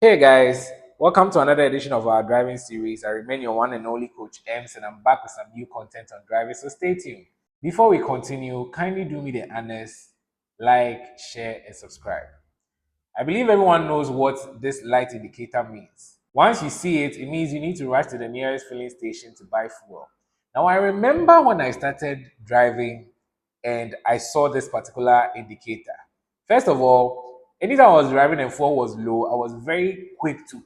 Hey guys, welcome to another edition of our driving series. I remain your one and only coach Ems, and I'm back with some new content on driving, so stay tuned. Before we continue, kindly do me the honors, like, share, and subscribe. I believe everyone knows what this light indicator means. Once you see it, it means you need to rush to the nearest filling station to buy fuel. Now, I remember when I started driving and I saw this particular indicator. First of all, anytime I was driving and fuel was low, I was very quick to,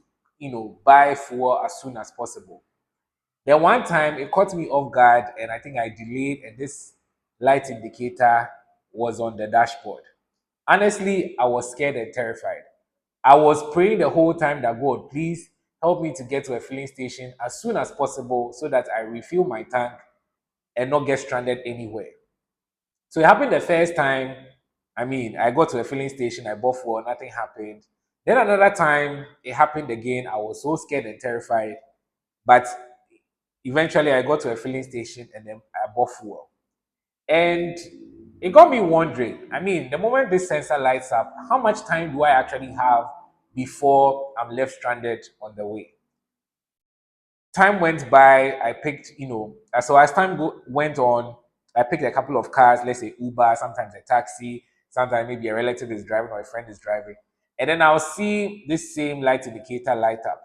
buy fuel as soon as possible. Then one time it caught me off guard and I think I delayed and this light indicator was on the dashboard. Honestly, I was scared and terrified. I was praying the whole time that God, please help me to get to a filling station as soon as possible so that I refill my tank and not get stranded anywhere. So it happened the first time. I got to a filling station, I bought fuel, nothing happened. Then another time, it happened again. I was so scared and terrified. But eventually, I got to a filling station and then I bought fuel. And it got me wondering. The moment this sensor lights up, how much time do I actually have before I'm left stranded on the way? Time went by. I picked, so as went on, I picked a couple of cars, let's say Uber, sometimes a taxi, sometimes maybe a relative is driving or a friend is driving. And then I'll see this same light indicator light up.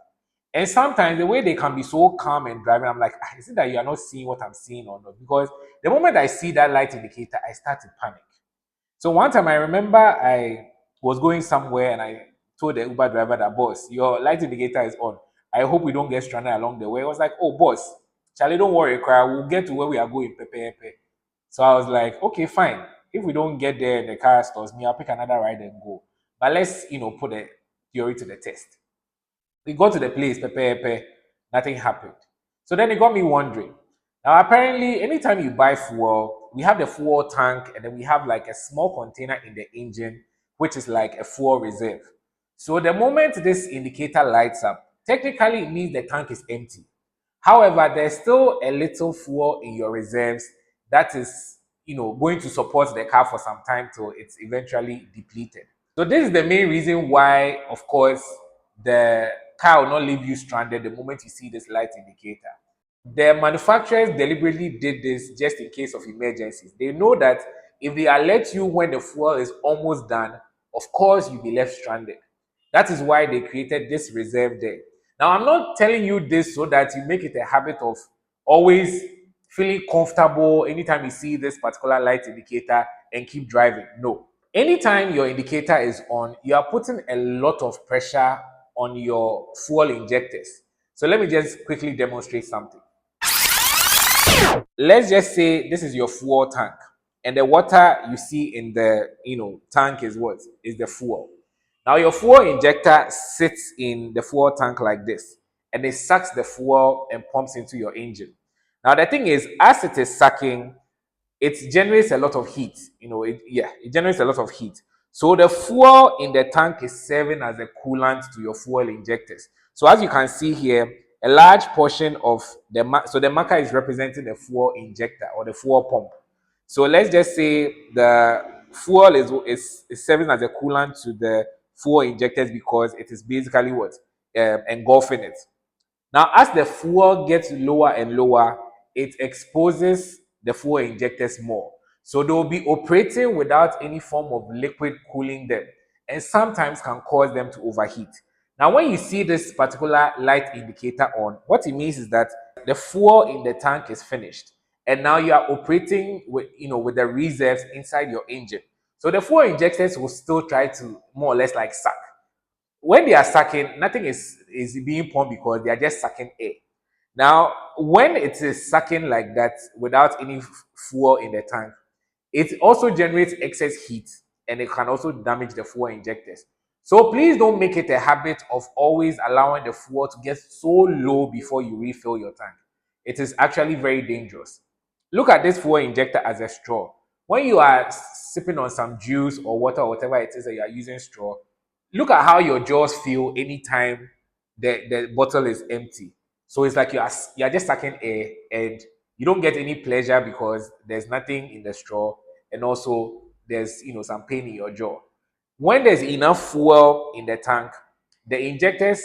And sometimes the way they can be so calm and driving, I'm like, is it that you are not seeing what I'm seeing or not? Because the moment I see that light indicator, I start to panic. So one time I remember I was going somewhere and I told the Uber driver that, boss, your light indicator is on. I hope we don't get stranded along the way. I was like, oh, boss, Charlie, don't worry, cry. We'll get to where we are going. Pepe, pepe. So I was like, okay, fine. If we don't get there and the car stores me, I'll pick another ride and go. But let's, put the theory to the test. We got to the place, pepe, pepe, nothing happened. So then it got me wondering. Now, apparently, anytime you buy fuel, we have the fuel tank and then we have like a small container in the engine, which is like a fuel reserve. So the moment this indicator lights up, technically it means the tank is empty. However, there's still a little fuel in your reserves that is, going to support the car for some time till it's eventually depleted. So this is the main reason why, of course, the car will not leave you stranded the moment you see this light indicator. The manufacturers deliberately did this just in case of emergencies. They know that if they alert you when the fuel is almost done, of course you'll be left stranded. That is why they created this reserve there. Now, I'm not telling you this so that you make it a habit of always feeling comfortable anytime you see this particular light indicator and keep driving. No. Anytime your indicator is on, you are putting a lot of pressure on your fuel injectors. So let me just quickly demonstrate something. Let's just say this is your fuel tank, and the water you see in the tank is what is the fuel. Now your fuel injector sits in the fuel tank like this, and it sucks the fuel and pumps into your engine. Now the thing is, as it is sucking, it generates a lot of heat. It generates a lot of heat. So the fuel in the tank is serving as a coolant to your fuel injectors. So as you can see here, a large portion of so the marker is representing the fuel injector or the fuel pump. So let's just say the fuel is serving as a coolant to the fuel injectors because it is basically what engulfing it. Now, as the fuel gets lower and lower, it exposes the fuel injectors more. So they will be operating without any form of liquid cooling them and sometimes can cause them to overheat. Now, when you see this particular light indicator on, what it means is that the fuel in the tank is finished. And now you are operating with the reserves inside your engine. So the fuel injectors will still try to more or less like suck. When they are sucking, nothing is being pumped because they are just sucking air. Now, when it is sucking like that without any fuel in the tank, it also generates excess heat and it can also damage the fuel injectors. So please don't make it a habit of always allowing the fuel to get so low before you refill your tank. It is actually very dangerous. Look at this fuel injector as a straw. When you are sipping on some juice or water or whatever it is that you are using straw, look at how your jaws feel anytime the bottle is empty. So it's like you are just sucking air and you don't get any pleasure because there's nothing in the straw and also there's some pain in your jaw. When there's enough fuel in the tank, The injectors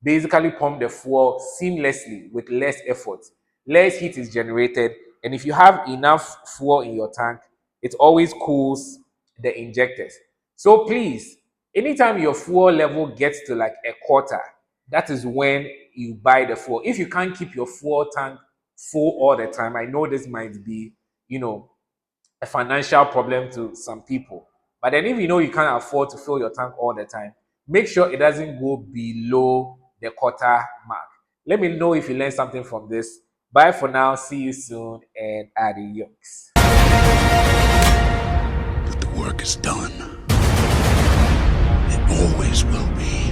basically pump the fuel seamlessly with less effort. Less heat is generated, and if you have enough fuel in your tank, it always cools the injectors. So please, anytime your fuel level gets to like a quarter, that is when you buy the fuel. If you can't keep your fuel tank full all the time, I know this might be, you know, a financial problem to some people. But then if you know you can't afford to fill your tank all the time, make sure it doesn't go below the quarter mark. Let me know if you learned something from this. Bye for now. See you soon and adios. But the work is done. It always will be.